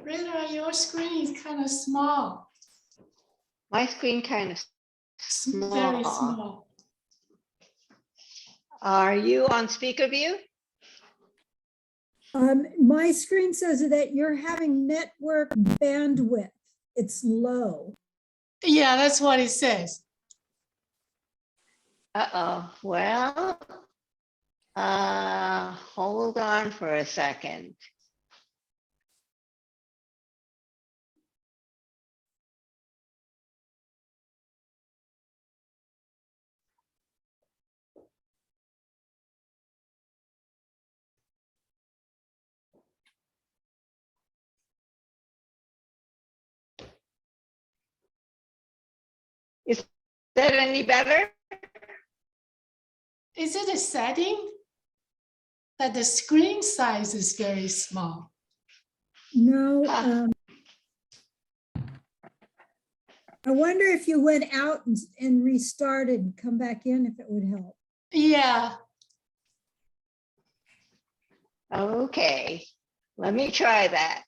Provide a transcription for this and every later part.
Rita, your screen is kind of small. My screen kind of Very small. small. Are you on speaker view? My screen says that you're having network bandwidth. It's low. Yeah, that's what it says. Uh-oh, well, hold on for a second. Is that any better? Is it a setting that the screen size is very small? No, Huh. I wonder if you went out and restarted and come back in, if it would help. Yeah, Okay, let me try that.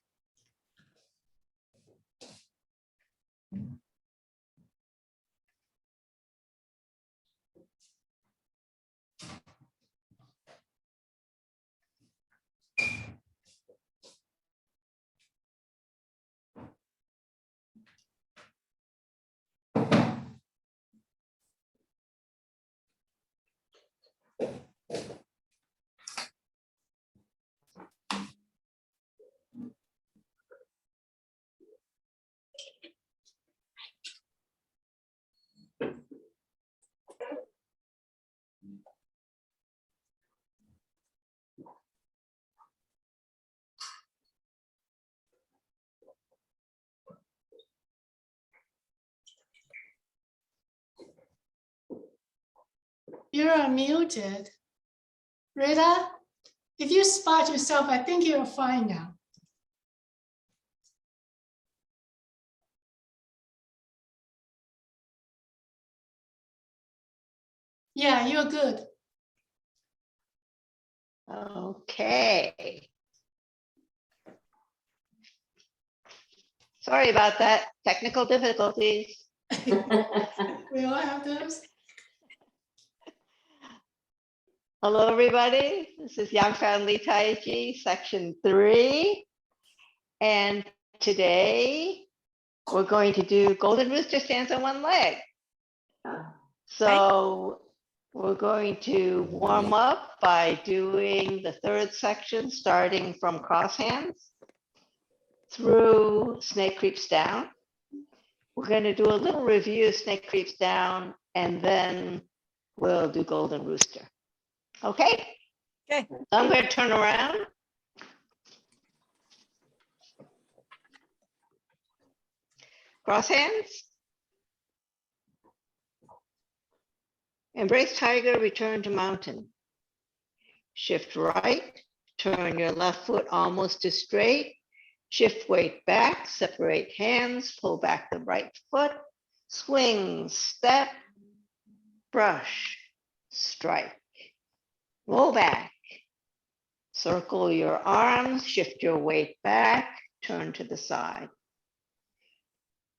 you're unmuted. Rita, if you spot yourself, I think you're fine now. Yeah, you're good. Okay. Sorry about that, technical difficulties. We all have those. Hello, everybody. This is Yang Fan Li Tai Chi, section 3. And today we're going to do Golden Rooster stands on one leg. So we're going to warm up by doing the third section, starting from cross hands through snake creeps down. We're going to do a little review of snake creeps down, and then we'll do Golden Rooster. Okay? Okay. So I'm going to turn around. Cross hands. Embrace tiger, return to mountain. Shift right, turn your left foot almost to straight. Shift weight back, separate hands, pull back the right foot. Swing, step, brush, strike. Roll back. Circle your arms, shift your weight back, turn to the side.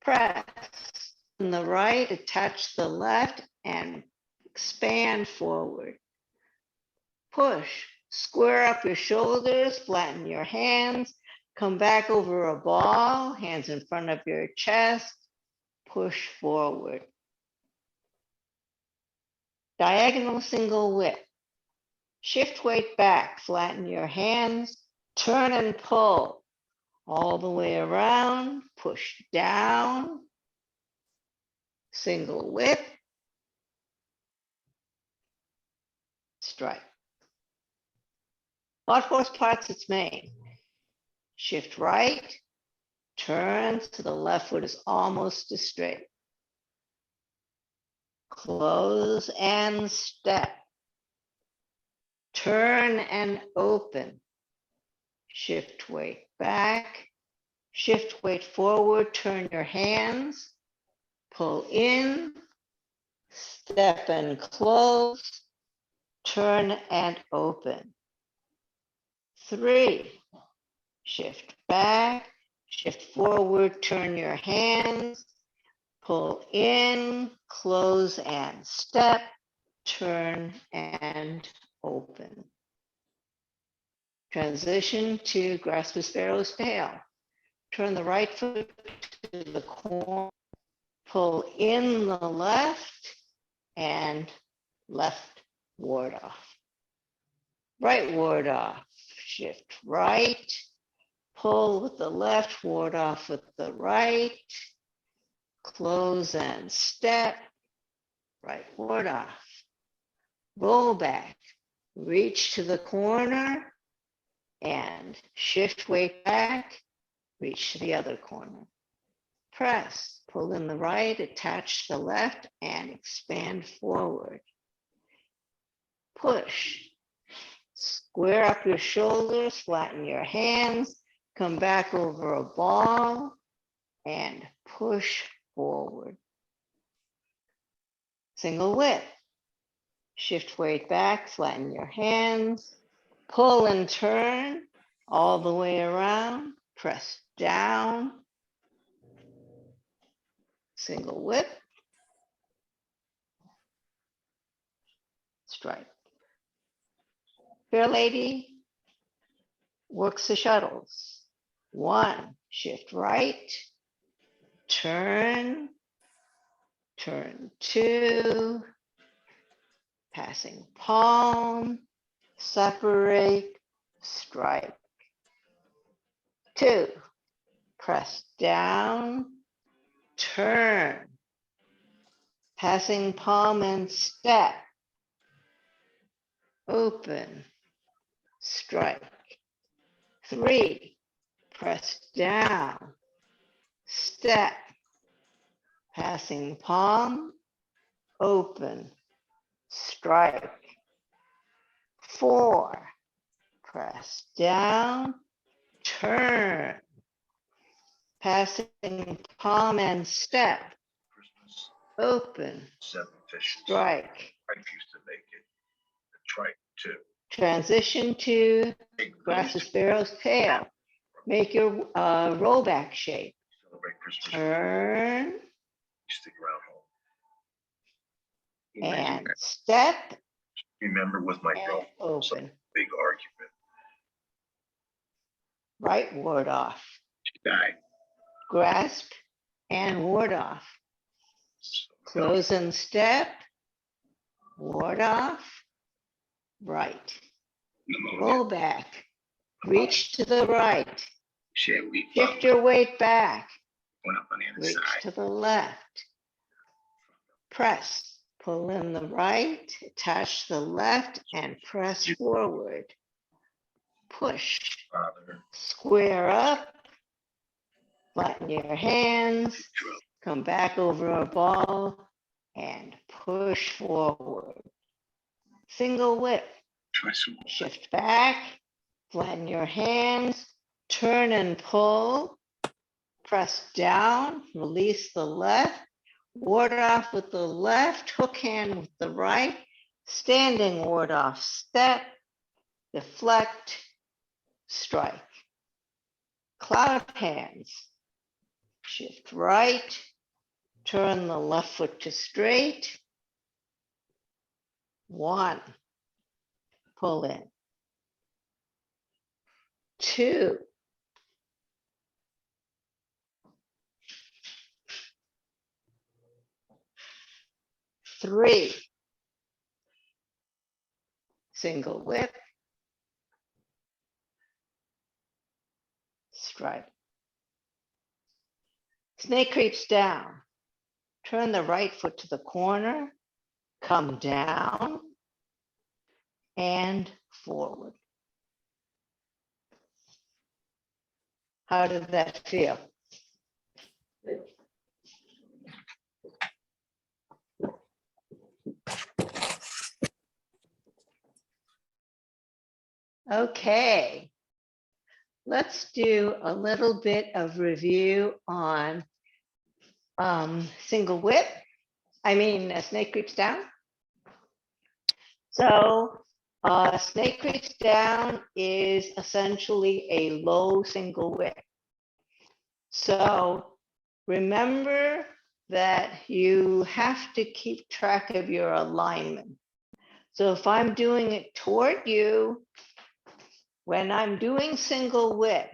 Press on the right, attach the left, and expand forward. Push, square up your shoulders, flatten your hands, come back over a ball, hands in front of your chest, push forward. Diagonal single whip. Shift weight back, flatten your hands, turn and pull all the way around, push down, single whip, strike. What horse parts its mane? Shift right, turn to the left foot is almost to straight. Close and step. Turn and open. Shift weight back. Shift weight forward. Turn your hands. Pull in. Step and close. Turn and open. 3. Shift back. Shift forward, turn your hands, pull in, close and step, turn and open. Transition to grasp a sparrow's tail. Turn the right foot to the corner, pull in the left and left ward off. Right ward off, shift right, pull with the left, ward off with the right, close and step, right ward off. Roll back, reach to the corner and shift weight back, reach to the other corner. Press, pull in the right, attach the left and expand forward. Push, square up your shoulders, flatten your hands, come back over a ball and push forward. Single whip. Shift weight back, flatten your hands, pull and turn all the way around, press down, single whip, strike. Fair lady works the shuttles. 1, shift right, turn, turn 2, passing palm, separate, strike. 2, press down, turn, passing palm and step, open, strike. 3, press down, step, passing palm, open, strike. 4, press down, turn, passing palm and step, Christmas, open, 7 fishes. strike. Wife used to make it. The trike too. Transition to Big grasp a release, sparrow's tail. Make your rollback shape. celebrate Christmas. Turn You stick around home. and step Remember with my and girl, some open. big argument. Right ward off. She died. Grasp and ward off. Close and step. Ward off. Right. Roll back. Reach to the right. Shift your weight back. Went up on the other Reach side. to the left. Press. Pull in the right. Attach the left and press forward. Push. Father, Square up. Flatten your hands. Come back over a ball and push forward. Single whip. try some more. Shift back, flatten your hands, turn and pull, press down, release the left, ward off with the left, hook hand with the right, standing ward off step, deflect, strike. Cloud hands. Shift right, turn the left foot to straight. 1, pull in. 2, three, single whip, strike. Snake creeps down. Turn the right foot to the corner, come down and forward. How did that feel? Okay, let's do a little bit of review on single whip. Snake creeps down. So snake creeps down is essentially a low single whip. So remember that you have to keep track of your alignment. So if I'm doing it toward you, when I'm doing single width,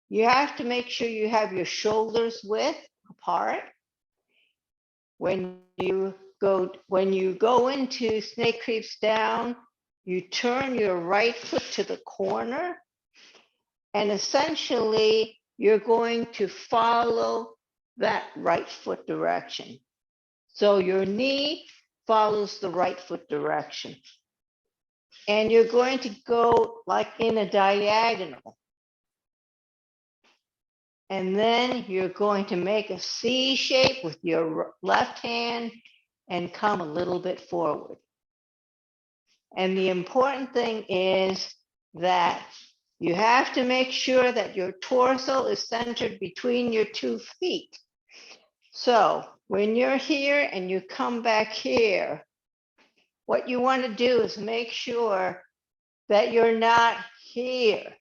you have to make sure you have your shoulders width apart. When you go into snake creeps down, you turn your right foot to the corner, and essentially you're going to follow that right foot direction. So your knee follows the right foot direction. And you're going to go like in a diagonal. And then you're going to make a C shape with your left hand and come a little bit forward. And the important thing is that you have to make sure that your torso is centered between your 2 feet. So when you're here and you come back here, what you want to do is make sure that you're not here.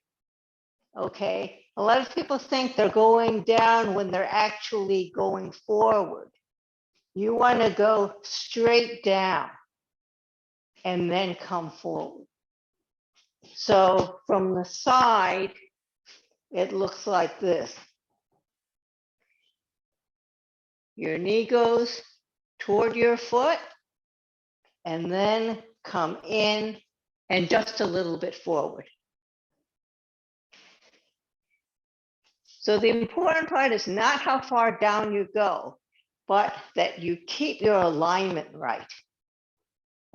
Okay, a lot of people think they're going down when they're actually going forward. You want to go straight down and then come forward. So from the side, it looks like this. Your knee goes toward your foot and then come in and just a little bit forward. So the important part is not how far down you go, but that you keep your alignment right.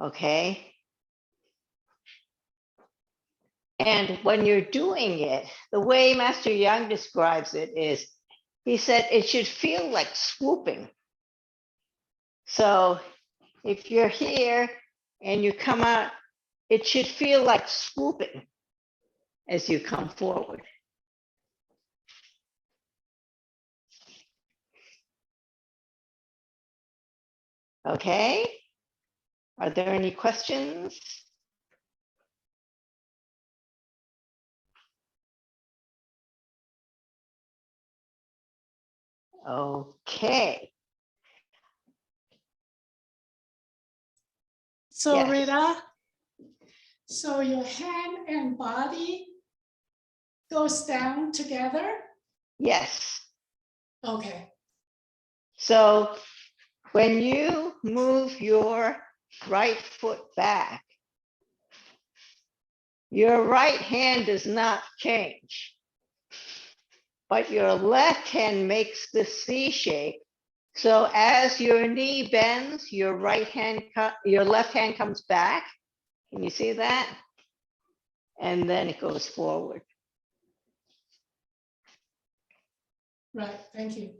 Okay. And when you're doing it, the way Master Yang describes it is, he said it should feel like swooping. So if you're here and you come out, it should feel like swooping as you come forward. Okay, are there any questions? Okay. So Yes. Rita, so your hand and body goes down together? Yes. Okay, So when you move your right foot back, your right hand does not change, but your left hand makes the C shape. So as your knee bends, your left hand comes back. Can you see that? And then it goes forward. right, thank you.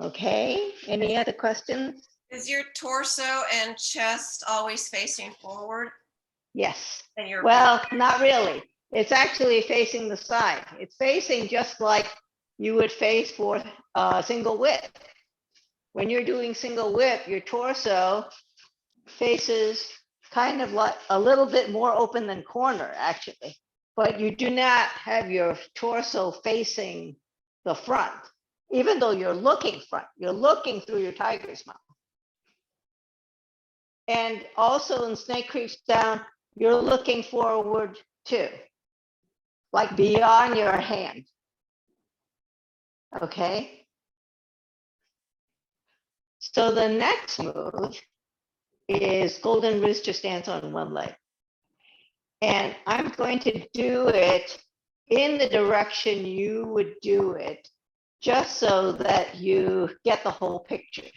Okay, any other questions? Is your torso and chest always facing forward? Yes. And your Well, not really. It's actually facing the side. It's facing just like you would face for single width. When you're doing single width, your torso faces kind of like a little bit more open than corner, actually. But you do not have your torso facing the front, even though you're looking front. You're looking through your tiger's mouth. And also in snake creeps down, you're looking forward too, like beyond your hand. Okay. So the next move is golden rooster stance on one leg. And I'm going to do it in the direction you would do it, just so that you get the whole picture.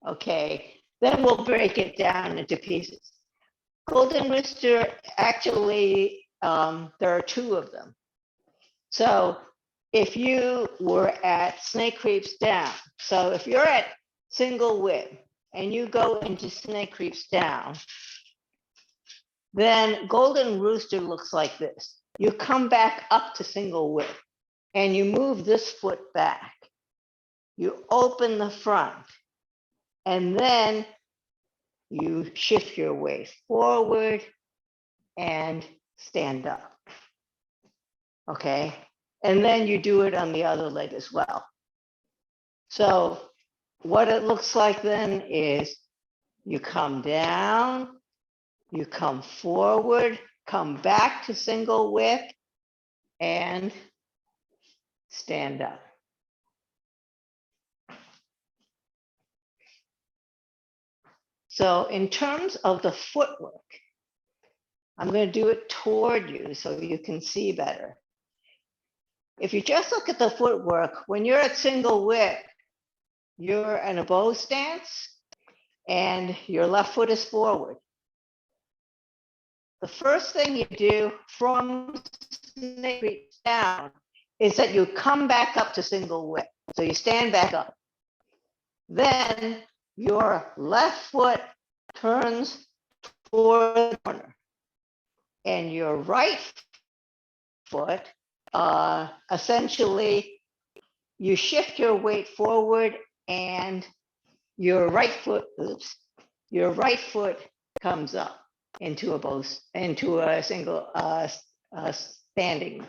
Okay. Then we'll break it down into pieces. Golden rooster, actually, there are 2 of them. So if you were at snake creeps down, so if you're at single width and you go into snake creeps down, then golden rooster looks like this. You come back up to single width and you move this foot back. You open the front and then you shift your waist forward and stand up. Okay, And then you do it on the other leg as well. So what it looks like then is you come down, you come forward, come back to single width, and stand up. So in terms of the footwork, I'm going to do it toward you so you can see better. If you just look at the footwork, when you're at single width, you're in a bow stance and your left foot is forward. The first thing you do from snake creep down is that you come back up to single width. So you stand back up. Then your left foot turns toward the corner and your right foot, essentially, you shift your weight forward and your right foot, your right foot comes up into a single standing.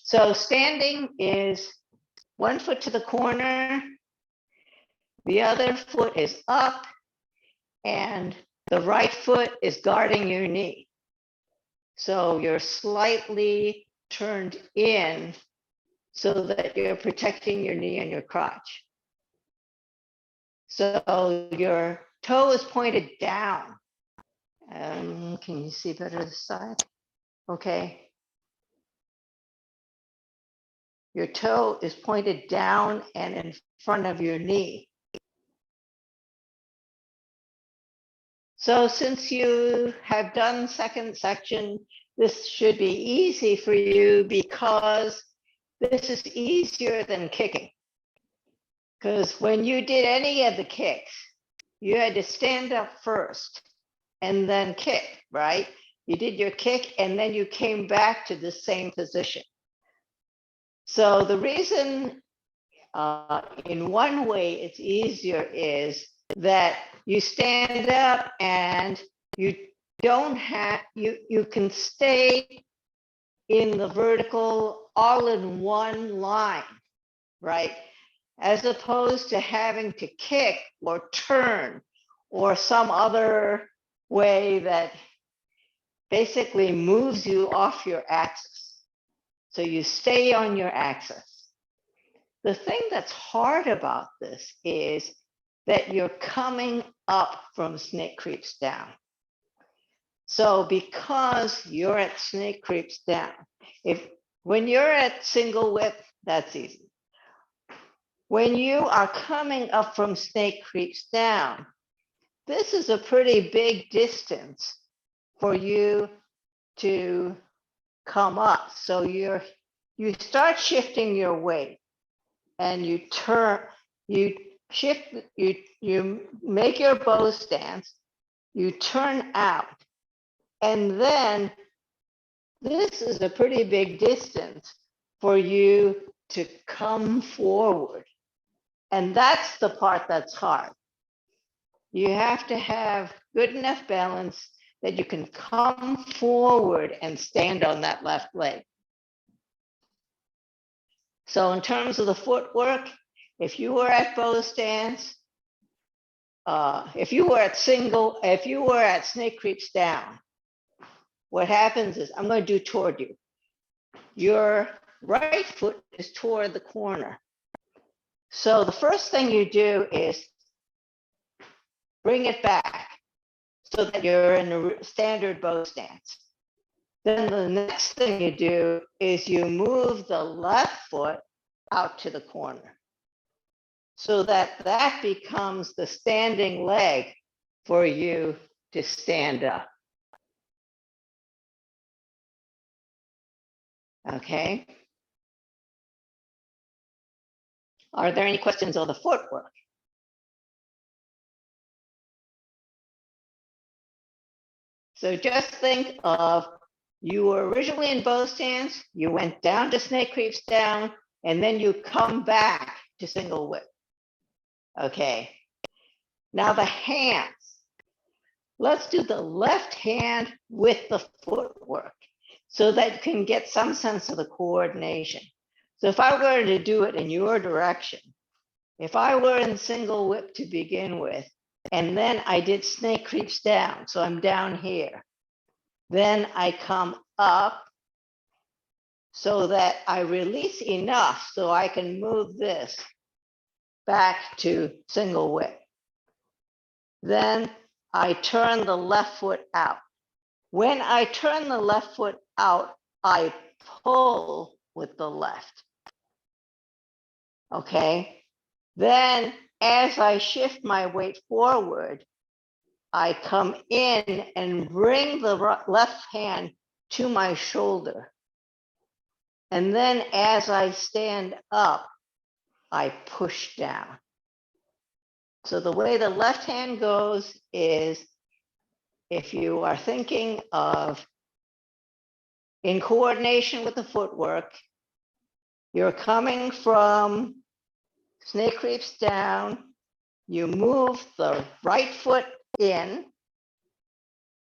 So standing is one foot to the corner, the other foot is up, and the right foot is guarding your knee. So you're slightly turned in so that you're protecting your knee and your crotch. So your toe is pointed down. Can you see better this side? Okay. Your toe is pointed down and in front of your knee. So since you have done second section, this should be easy for you because this is easier than kicking. Because when you did any of the kicks, you had to stand up first and then kick, right? You did your kick and then you came back to the same position. So the reason in one way it's easier is that you stand up and you don't have, you can stay in the vertical all in one line, right? As opposed to having to kick or turn or some other way that basically moves you off your axis. So you stay on your axis. The thing that's hard about this is that you're coming up from snake creeps down. So because you're at snake creeps down, when you're at single width, that's easy. When you are coming up from snake creeps down, this is a pretty big distance for you to come up. So you start shifting your weight and you shift, you make your bow stance, you turn out, and then this is a pretty big distance for you to come forward. And that's the part that's hard. You have to have good enough balance that you can come forward and stand on that left leg. So in terms of the footwork, if you were at bow stance, if you were at snake creeps down, what happens is, I'm going to do toward you. Your right foot is toward the corner. So the first thing you do is bring it back so that you're in a standard bow stance. Then the next thing you do is you move the left foot out to the corner so that that becomes the standing leg for you to stand up. Okay. Are there any questions on the footwork? So just think of, you were originally in bow stance, you went down to snake creeps down, and then you come back to single width. Okay. Now the hands. Let's do the left hand with the footwork. so that you can get some sense of the coordination. So if I were to do it in your direction, if I were in single whip to begin with, and then I did snake creeps down, so I'm down here, then I come up so that I release enough so I can move this back to single whip. Then I turn the left foot out. When I turn the left foot out, I pull with the left. Okay. Then as I shift my weight forward, I come in and bring the left hand to my shoulder. And then as I stand up, I push down. So the way the left hand goes is, if you are thinking of in coordination with the footwork, you're coming from snake creeps down, you move the right foot in,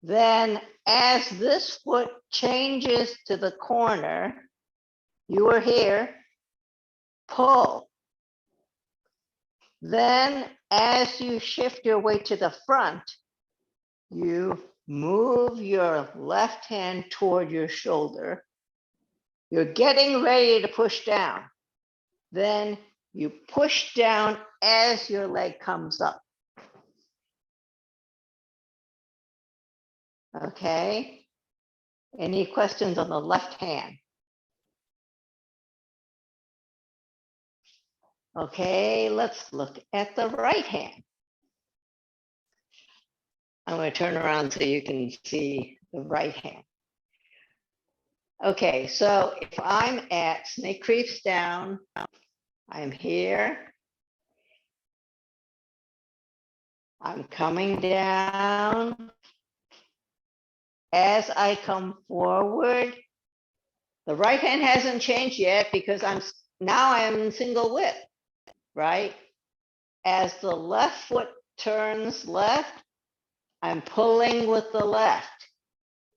then as this foot changes to the corner, you are here, pull. Then as you shift your weight to the front, you move your left hand toward your shoulder. You're getting ready to push down. Then you push down as your leg comes up. Okay. Any questions on the left hand? Okay, let's look at the right hand. I'm going to turn around so you can see the right hand. Okay, so if I'm at snake creeps down, I'm here. I'm coming down. As I come forward, the right hand hasn't changed yet because I'm in single whip, right? As the left foot turns left, I'm pulling with the left.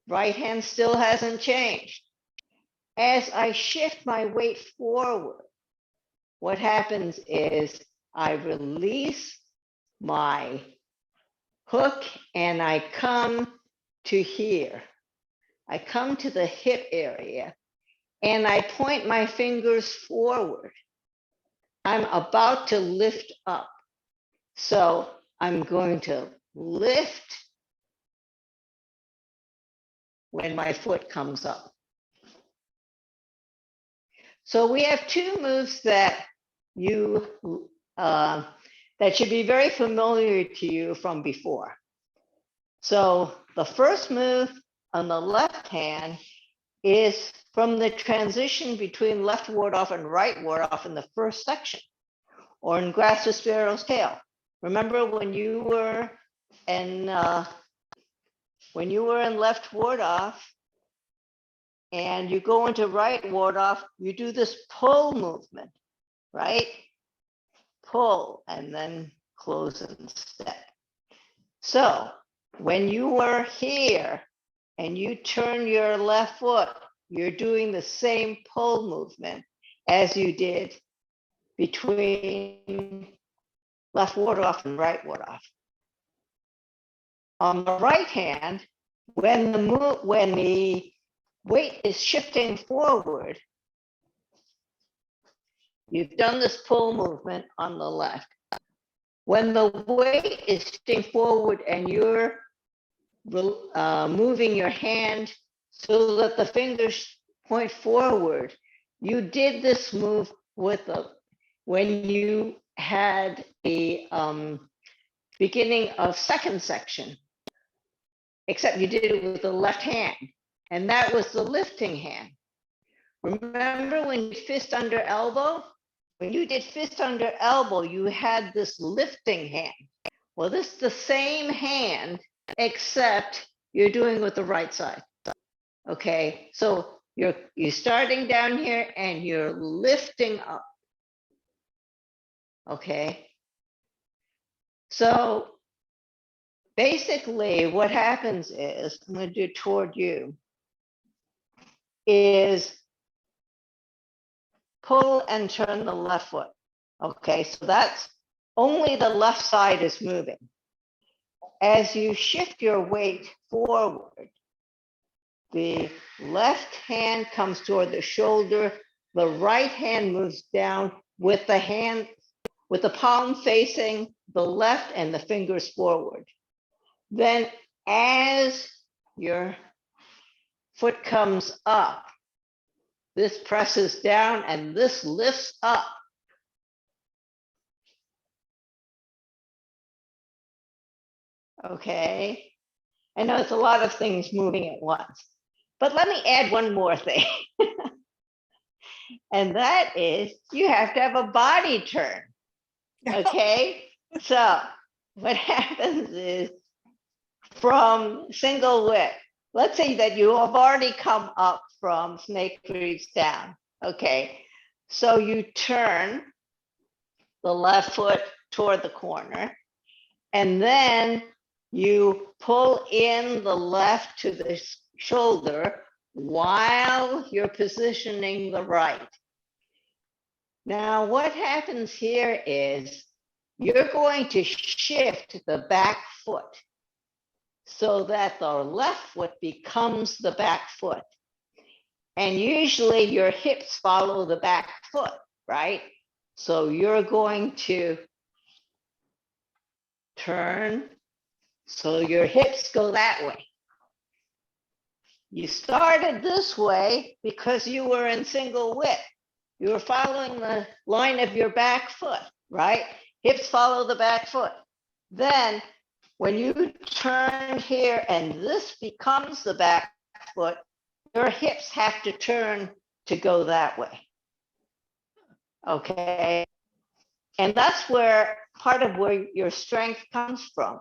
Right hand still hasn't changed. As I shift my weight forward, what happens is I release my hook and I come to here. I come to the hip area and I point my fingers forward. I'm about to lift up. So I'm going to lift when my foot comes up. So we have two moves that that should be very familiar to you from before. So the first move on the left hand is from the transition between left ward off and right ward off in the first section, or in Grass to Sparrow's Tail. Remember when you were in left ward off and you go into right ward off, you do this pull movement, right? Pull and then close and step. So when you were here and you turn your left foot, you're doing the same pull movement as you did between left ward off and right ward off. On the right hand, when the weight is shifting forward, you've done this pull movement on the left. When the weight is shifting forward and you're moving your hand so that the fingers point forward, you did this move when you had the beginning of second section, except you did it with the left hand, and that was the lifting hand. Remember when you fist under elbow? When you did fist under elbow, you had this lifting hand. Well, this is the same hand, except you're doing with the right side. Okay, so you're starting down here and you're lifting up. Okay, so basically what happens is, I'm going to do it toward you. is pull and turn the left foot. Okay, so that's only the left side is moving. As you shift your weight forward, the left hand comes toward the shoulder, the right hand moves down with the palm facing the left and the fingers forward. Then as your foot comes up, this presses down and this lifts up. Okay, I know it's a lot of things moving at once, but let me add one more thing. And that is you have to have a body turn. Okay, so what happens is from single whip, let's say that you have already come up from snake creeps down. Okay, so you turn the left foot toward the corner, and then you pull in the left to the shoulder while you're positioning the right. Now, what happens here is you're going to shift the back foot so that the left foot becomes the back foot. And usually your hips follow the back foot, right? So you're going to turn so your hips go that way. You started this way because you were in single width. You were following the line of your back foot, right? Hips follow the back foot. Then when you turn here and this becomes the back foot, your hips have to turn to go that way. Okay. And that's where part of where your strength comes from.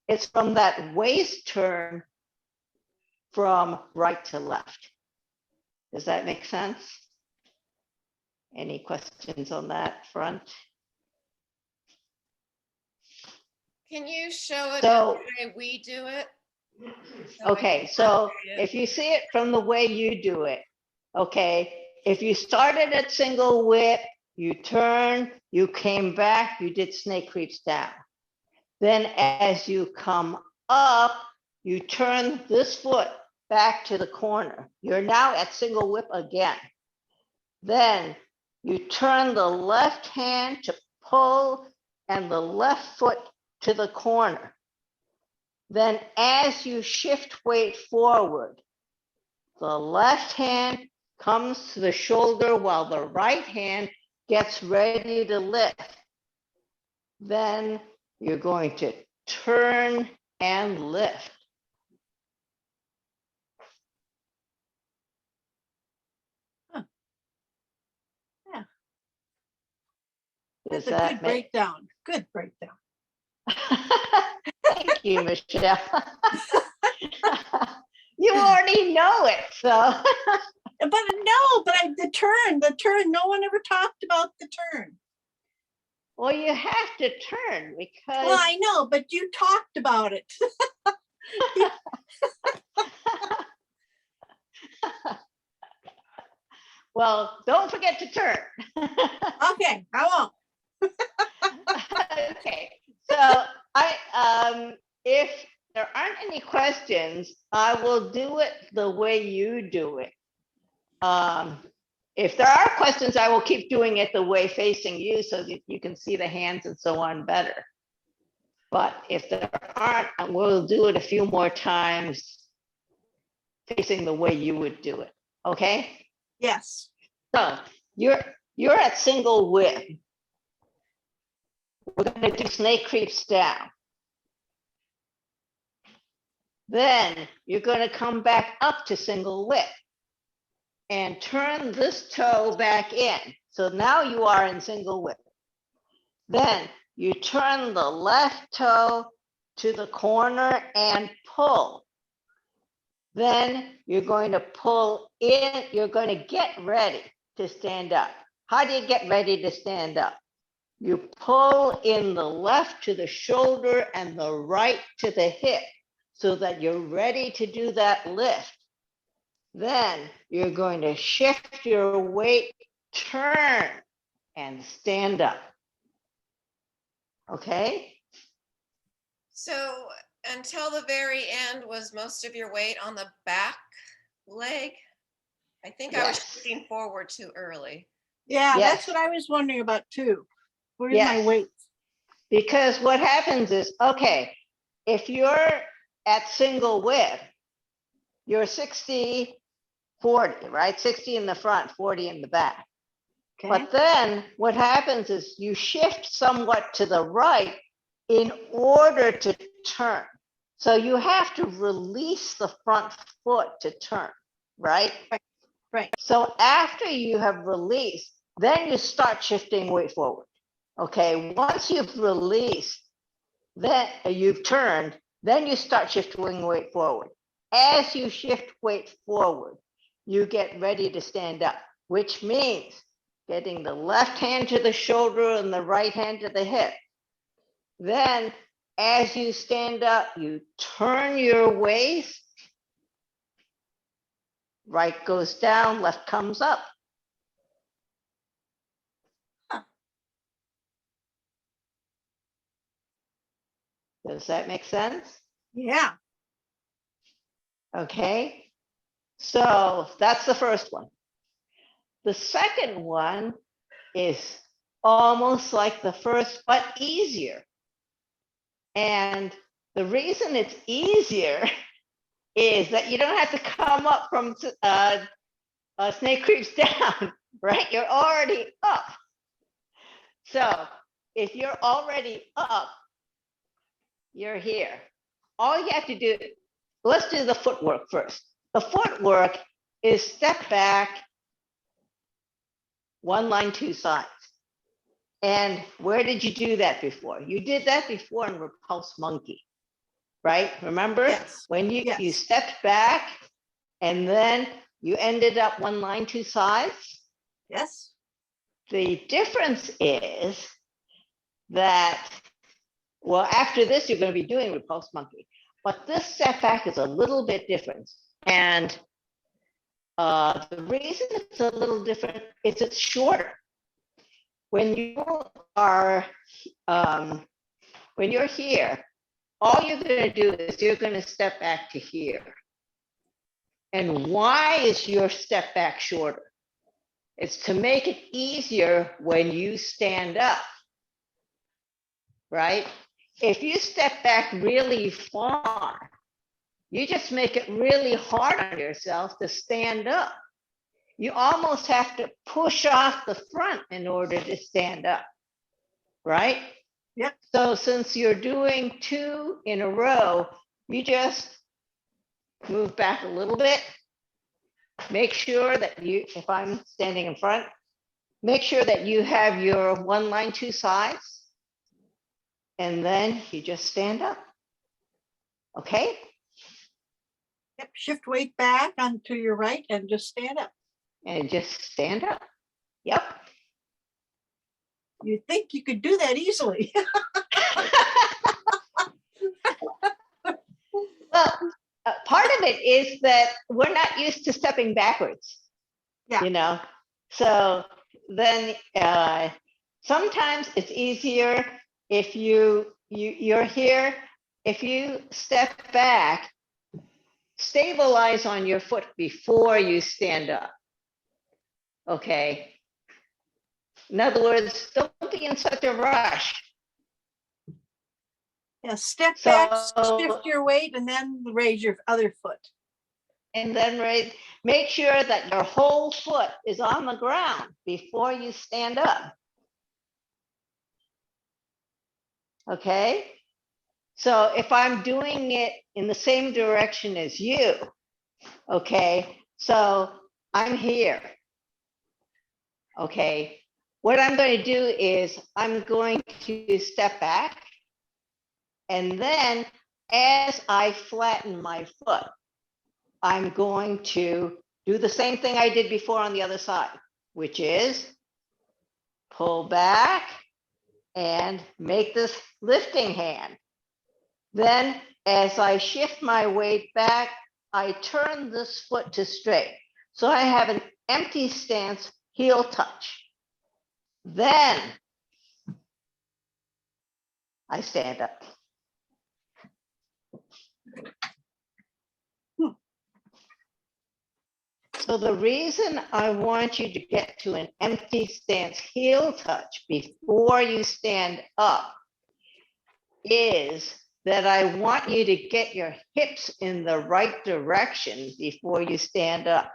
It's from that waist turn from right to left. Does that make sense? Any questions on that front? Can you show it So- the way we do it? Okay, so if you see it from the way you do it, okay, if you started at single whip, you turn, you came back, you did snake creeps down. Then as you come up, you turn this foot back to the corner. You're now at single whip again. Then you turn the left hand to pull and the left foot to the corner. Then as you shift weight forward, the left hand comes to the shoulder while the right hand gets ready to lift. Then you're going to turn and lift. Yeah. Does That's a that good make- breakdown. Good breakdown. Thank you, Michelle. You already know it, so. But no, the turn, no one ever talked about the turn. Well, you have to turn Well, because I know, but you talked about it. well, don't forget to turn. Okay, I won't. Okay, so if there aren't any questions, I will do it the way you do it. If there are questions, I will keep doing it the way facing you so that you can see the hands and so on better. But if there aren't, we'll do it a few more times facing the way you would do it, okay? Yes. So you're at single width. We're going to do snake creeps down. Then you're going to come back up to single width and turn this toe back in. So now you are in single width. Then you turn the left toe to the corner and pull. Then you're going to pull in, you're going to get ready to stand up. How do you get ready to stand up? You pull in the left to the shoulder and the right to the hip so that you're ready to do that lift. Then you're going to shift your weight, turn, and stand up. Okay? So until the very end, was most of your weight on the back leg? I think I was Yes. shifting forward too early. Yeah, that's Yes. what I was wondering about too. Where's my Yes. weight? Because what happens is, okay, if you're at single width, you're 60, 40, right? 60 in the front, 40 in the back. Okay, But then what happens is you shift somewhat to the right in order to turn. So you have to release the front foot to turn, right? right. So after you have released, then you start shifting weight forward. Okay, once you've released, then you've turned, then you start shifting weight forward. As you shift weight forward, you get ready to stand up, which means getting the left hand to the shoulder and the right hand to the hip. Then as you stand up, you turn your waist, right goes down, left comes up. Does that make sense? Yeah, Okay, so that's the first one. The second one is almost like the first, but easier. And the reason it's easier is that you don't have to come up from snake creeps down, right? You're already up. So if you're already up, you're here. All you have to do, let's do the footwork first. The footwork is step back, one line, two sides. And where did you do that before? You did that before in Repulse Monkey, right? Remember? Yes. When you Yes. stepped back and then you ended up one line, two sides? yes, The difference is that, well, after this, you're going to be doing Repulse Monkey, but this step back is a little bit different. And the reason it's a little different is it's shorter. When you are, when you're here, all you're going to do is you're going to step back to here. And why is your step back shorter? It's to make it easier when you stand up, right? If you step back really far, you just make it really hard on yourself to stand up. You almost have to push off the front in order to stand up, right? Yep. So since you're doing two in a row, you just move back a little bit. Make sure that you, if I'm standing in front, make sure that you have your one line, two sides. And then you just stand up. Okay? yep. Shift weight back onto your right and just stand up. And just stand up. Yep. You think you could do that easily? Well, part of it is that we're not used to stepping backwards. Yeah. You know, so then sometimes it's easier if you're here. If you step back, stabilize on your foot before you stand up. Okay. In other words, don't be in such a rush. Yeah, step back, So- shift your weight, and then raise your other foot. And then raise, make sure that your whole foot is on the ground before you stand up. Okay? So if I'm doing it in the same direction as you, okay, so I'm here. Okay, what I'm going to do is I'm going to step back, and then as I flatten my foot, I'm going to do the same thing I did before on the other side, which is pull back and make this lifting hand. Then as I shift my weight back, I turn this foot to straight. So I have an empty stance, heel touch. Then I stand up. So the reason I want you to get to an empty stance heel touch before you stand up is that I want you to get your hips in the right direction before you stand up.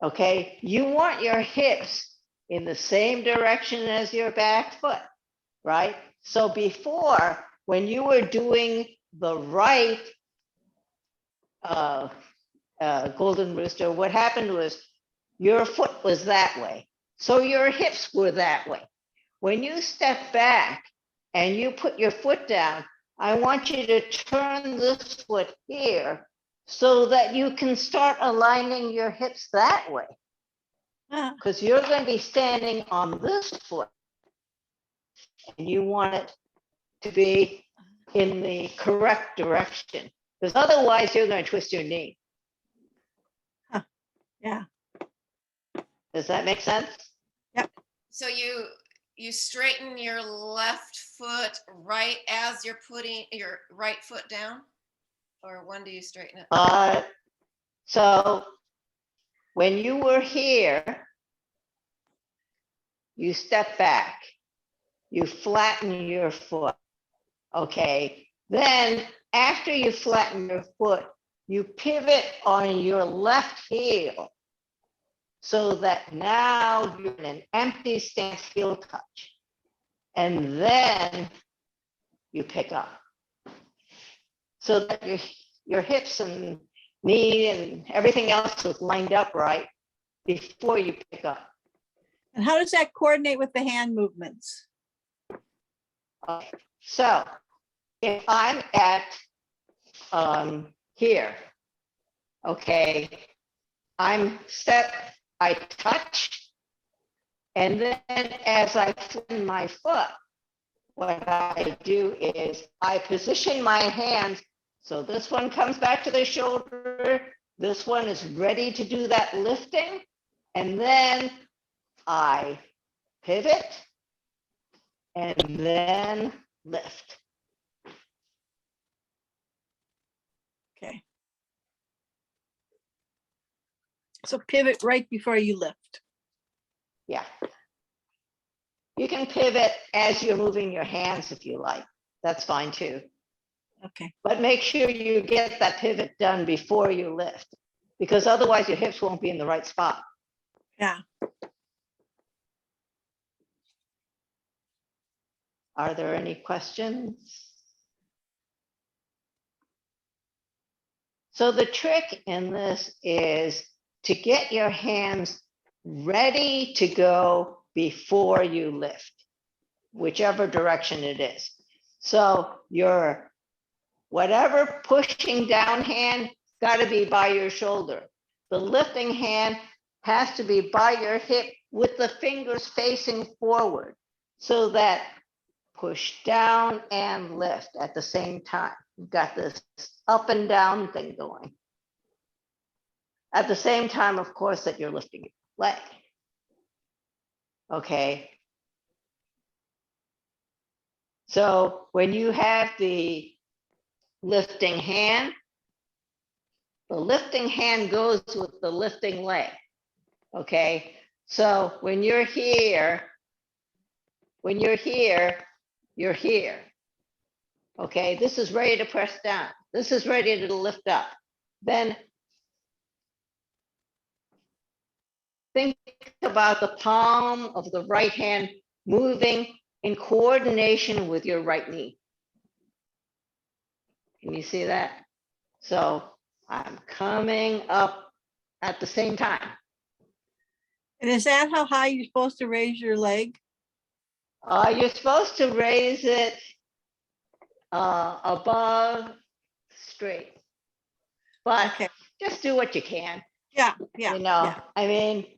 Okay, you want your hips in the same direction as your back foot, right? So before, when you were doing the right golden rooster, what happened was your foot was that way. So your hips were that way. When you step back and you put your foot down, I want you to turn this foot here so that you can start aligning your hips that way. Because you're going to be standing on this foot and you want it to be in the correct direction. Because otherwise you're going to twist your knee. Yeah. Does that make sense? So you straighten your left foot right as you're putting your right foot down? Or when do you straighten it? So when you were here, you step back, you flatten your foot. Okay. Then after you flatten your foot, you pivot on your left heel so that now you're in an empty stance heel touch. And then you pick up. So that your hips and knee and everything else is lined up right before you pick up. And how does that coordinate with the hand movements? Okay. So if I'm at here, okay, I'm set, I touch, and then as I flatten my foot, what I do is I position my hands. So this one comes back to the shoulder. This one is ready to do that lifting. And then I pivot and then lift. Okay. So pivot right before you lift. Yeah. You can pivot as you're moving your hands if you like. That's fine too. Okay. But make sure you get that pivot done before you lift, because otherwise your hips won't be in the right spot. Yeah. Are there any questions? So the trick in this is to get your hands ready to go before you lift, whichever direction it is. So your whatever pushing down hand got to be by your shoulder. The lifting hand has to be by your hip with the fingers facing forward so that push down and lift at the same time. You've got this up and down thing going. At the same time, of course, that you're lifting your leg. Okay. So when you have the lifting hand, the lifting hand goes with the lifting leg. Okay. So when you're here, you're here. Okay, this is ready to press down. This is ready to lift up. Then think about the palm of the right hand moving in coordination with your right knee. Can you see that? So I'm coming up at the same time. And is that how high you're supposed to raise your leg? You're supposed to raise it above straight, but Okay. just do what you can. Yeah. Yeah. You know, Yeah. I mean,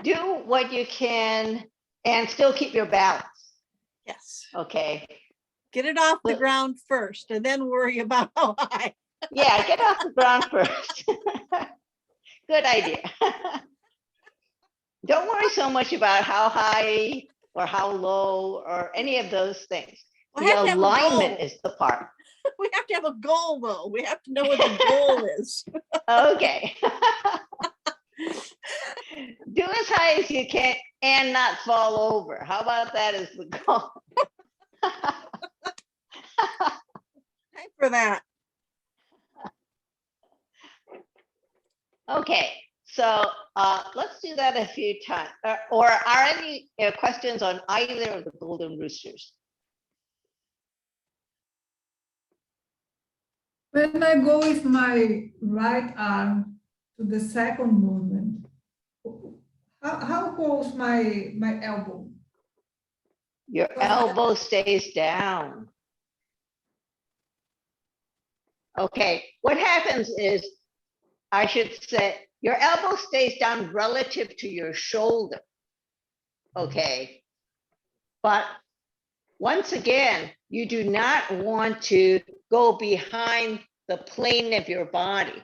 do what you can and still keep your balance. Yes. Okay. Get it off the But- ground first and then worry about how high. Yeah, get off the ground first. Good idea. Don't worry so much about how high or how low or any of those things. We The have to have a alignment goal. is the part. We have to have a goal though. We have to know what the goal is. Okay. Do as high as you can and not fall over. How about that as the goal? Time for that. Okay, so let's do that a few times. Or are any questions on either of the golden roosters? When I go with my right arm to the second movement, how goes my elbow? Your elbow stays down. Okay, what happens is, I should say, your elbow stays down relative to your shoulder. Okay. But once again, you do not want to go behind the plane of your body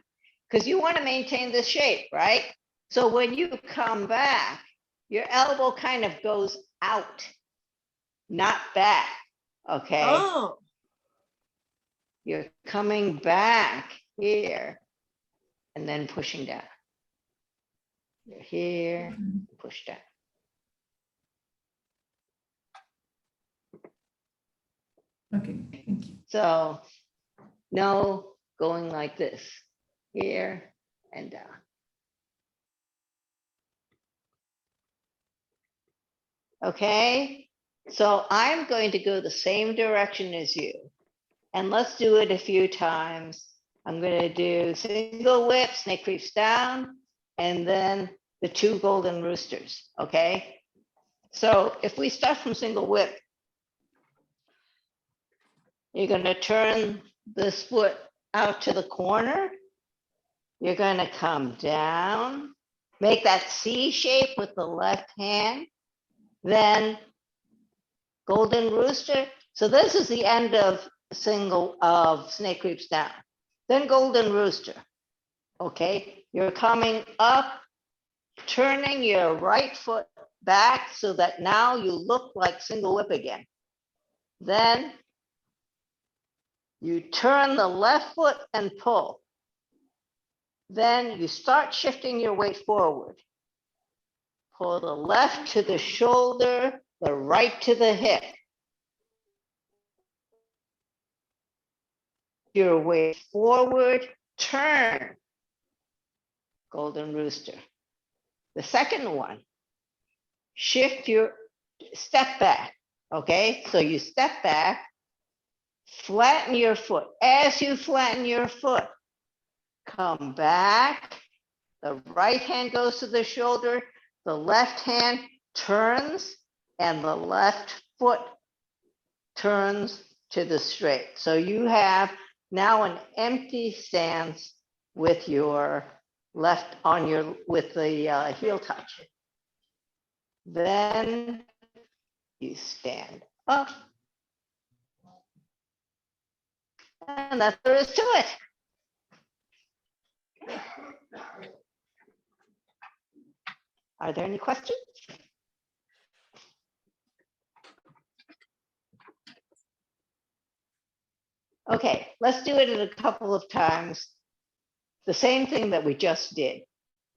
because you want to maintain the shape, right? So when you come back, your elbow kind of goes out, not back. Okay. Oh, You're coming back here and then pushing down. You're here, push down. Okay, thank you. So no going like this, here and down. Okay, so I'm going to go the same direction as you. And let's do it a few times. I'm going to do single whip, snake creeps down, and then the two golden roosters, okay? So if we start from single whip, you're going to turn this foot out to the corner. You're going to come down, make that C shape with the left hand, then golden rooster. So this is the end of snake creeps down. Then golden rooster. Okay, you're coming up, turning your right foot back so that now you look like single whip again. Then you turn the left foot and pull. Then you start shifting your weight forward. Pull the left to the shoulder, the right to the hip. Your weight forward, turn, golden rooster. The second one, shift your step back. Okay, so you step back, flatten your foot. As you flatten your foot, come back. The right hand goes to the shoulder, the left hand turns, and the left foot turns to the straight. So you have now an empty stance with your left on your, with the heel touch. Then you stand up. And that's there is to it. Are there any questions? Okay, let's do it a couple of times. The same thing that we just did.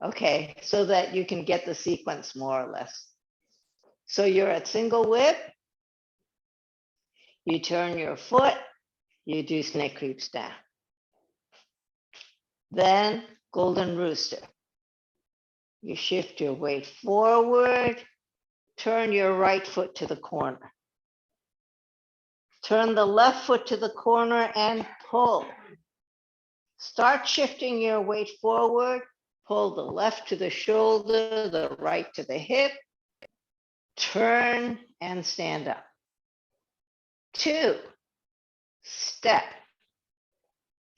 Okay, so that you can get the sequence more or less. So you're at single whip. You turn your foot. You do snake creeps down. Then golden rooster. You shift your weight forward. Turn your right foot to the corner. Turn the left foot to the corner and pull. Start shifting your weight forward. Pull the left to the shoulder, the right to the hip. Turn and stand up. 2, step.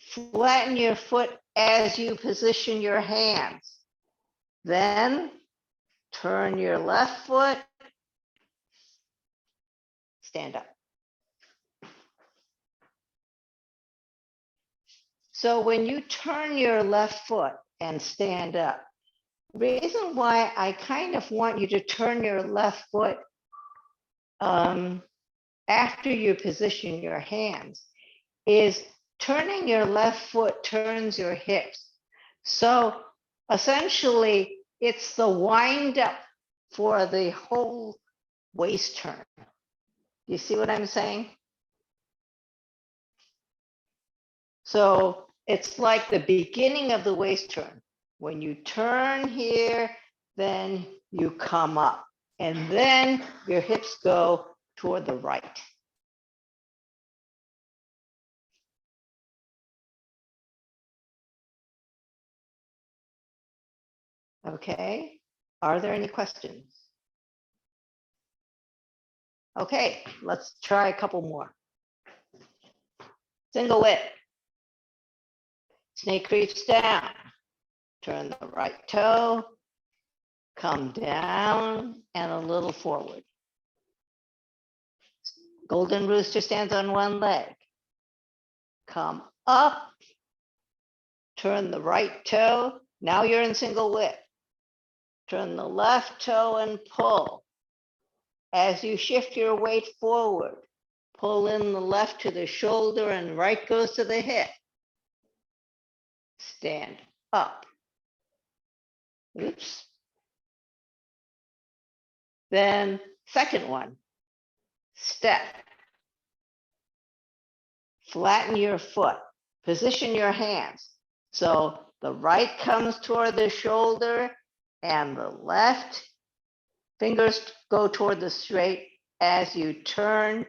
Flatten your foot as you position your hands. Then turn your left foot. Stand up. So when you turn your left foot and stand up, reason why I kind of want you to turn your left foot after you position your hands is turning your left foot turns your hips. So essentially, it's the wind up for the whole waist turn. You see what I'm saying? So it's like the beginning of the waist turn. When you turn here, then you come up, and then your hips go toward the right. Okay, are there any questions? Okay, let's try a couple more. Single whip. Snake creeps down. Turn the right toe, come down and a little forward. Golden rooster stands on one leg. Come up, turn the right toe. Now you're in single whip. Turn the left toe and pull. As you shift your weight forward, pull in the left to the shoulder and right goes to the hip. Stand up. Oops. Then second one, step. Flatten your foot. Position your hands. So the right comes toward the shoulder and the left fingers go toward the straight as you turn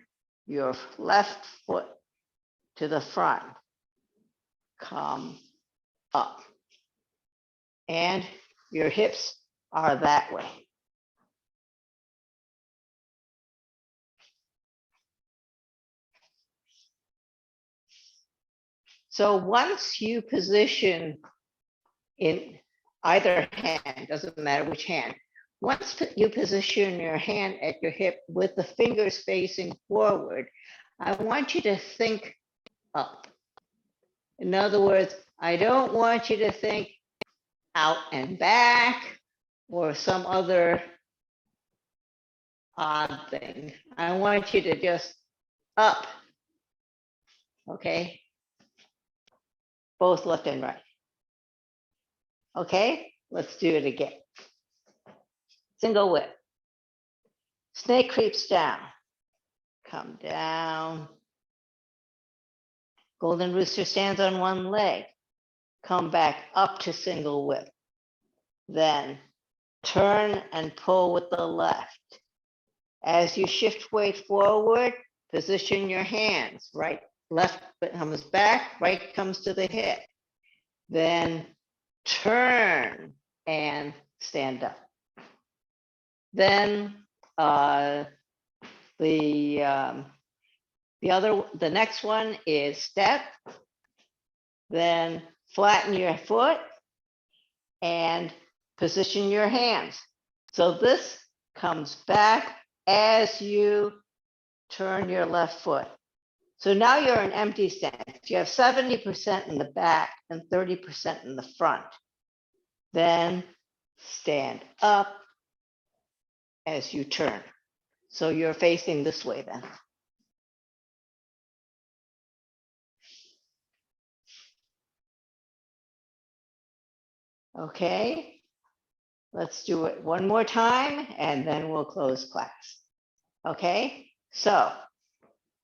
your left foot to the front. Come up. And your hips are that way. So once you position in either hand, doesn't matter which hand, once you position your hand at your hip with the fingers facing forward, I want you to think up. In other words, I don't want you to think out and back or some other odd thing. I want you to just up, okay? Both left and right. Okay, let's do it again. Single whip. Snake creeps down. Come down. Golden rooster stands on one leg. Come back up to single whip. Then turn and pull with the left. As you shift weight forward, position your hands. Right, left comes back, right comes to the hip. Then turn and stand up. Then the next one is step. Then flatten your foot and position your hands. So this comes back as you turn your left foot. So now you're in empty stance. You have 70% in the back and 30% in the front. Then stand up as you turn. So you're facing this way then. Okay, let's do it one more time and then we'll close class. Okay, so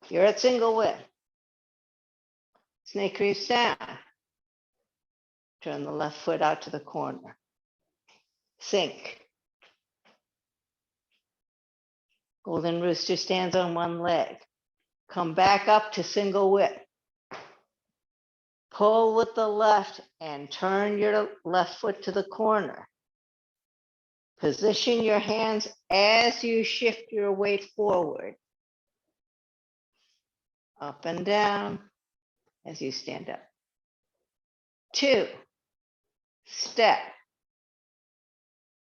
you're at single whip. Snake creeps down. Turn the left foot out to the corner. Sink. Golden rooster stands on one leg. Come back up to single whip. Pull with the left and turn your left foot to the corner. Position your hands as you shift your weight forward. Up and down as you stand up. 2, step.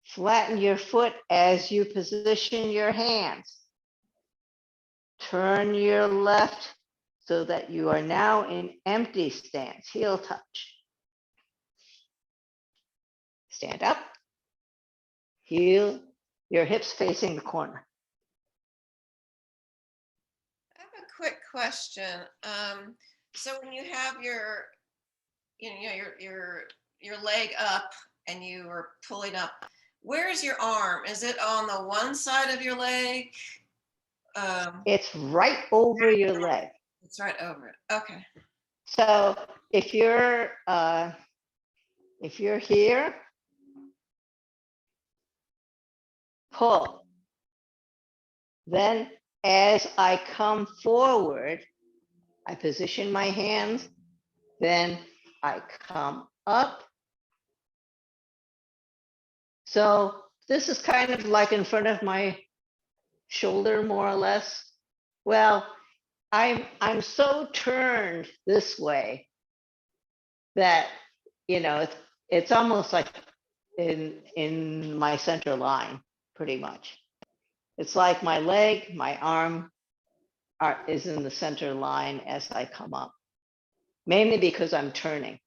Flatten your foot as you position your hands. Turn your left so that you are now in empty stance, heel touch. Stand up, heel, your hips facing the corner. I have a quick question. So when you have your, your leg up and you are pulling up, where's your arm? Is it on the one side of your leg? It's right over your leg. It's right over it. Okay. So if you're here, pull. Then as I come forward, I position my hands, then I come up. So this is kind of like in front of my shoulder, more or less. Well, I'm so turned this way that, it's almost like in my center line, pretty much. It's like my leg, my arm is in the center line as I come up, mainly because I'm turning.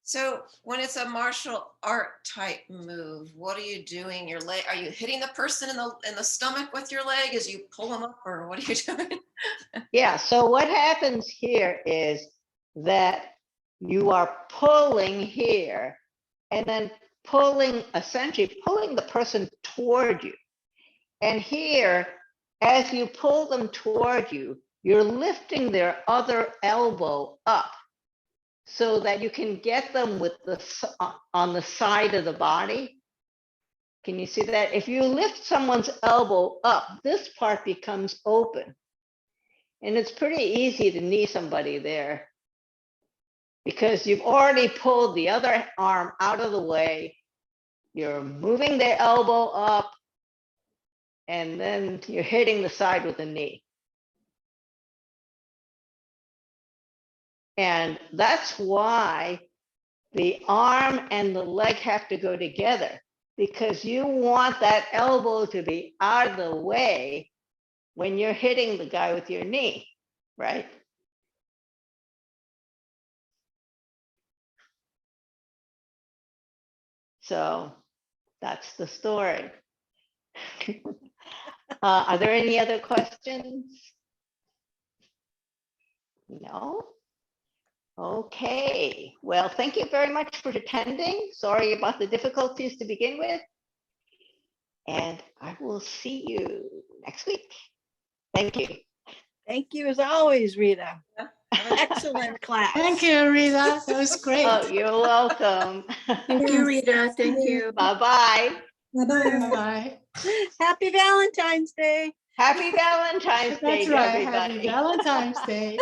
So when it's a martial art type move, what are you doing? Your leg? Are you hitting the person in the stomach with your leg as you pull them up, or what are you doing? Yeah. So what happens here is that you are pulling here, and then essentially pulling the person toward you. And here, as you pull them toward you, you're lifting their other elbow up, so that you can get them on the side of the body. Can you see that? If you lift someone's elbow up, this part becomes open. And it's pretty easy to knee somebody there because you've already pulled the other arm out of the way. You're moving their elbow up, and then you're hitting the side with a knee. And that's why the arm and the leg have to go together, because you want that elbow to be out of the way when you're hitting the guy with your knee, right? So that's the story. Are there any other questions? No? Okay, well, thank you very much for attending. Sorry about the difficulties to begin with. And I will see you next week. Thank you. Thank you as always, Rita. Excellent class. Thank you, Rita. That was great. Oh, you're welcome. Thank you, Rita. Thank you. Bye-bye. Bye-bye. Bye. Happy Valentine's Day. Happy Valentine's Day That's to right. everybody. Happy Valentine's Day.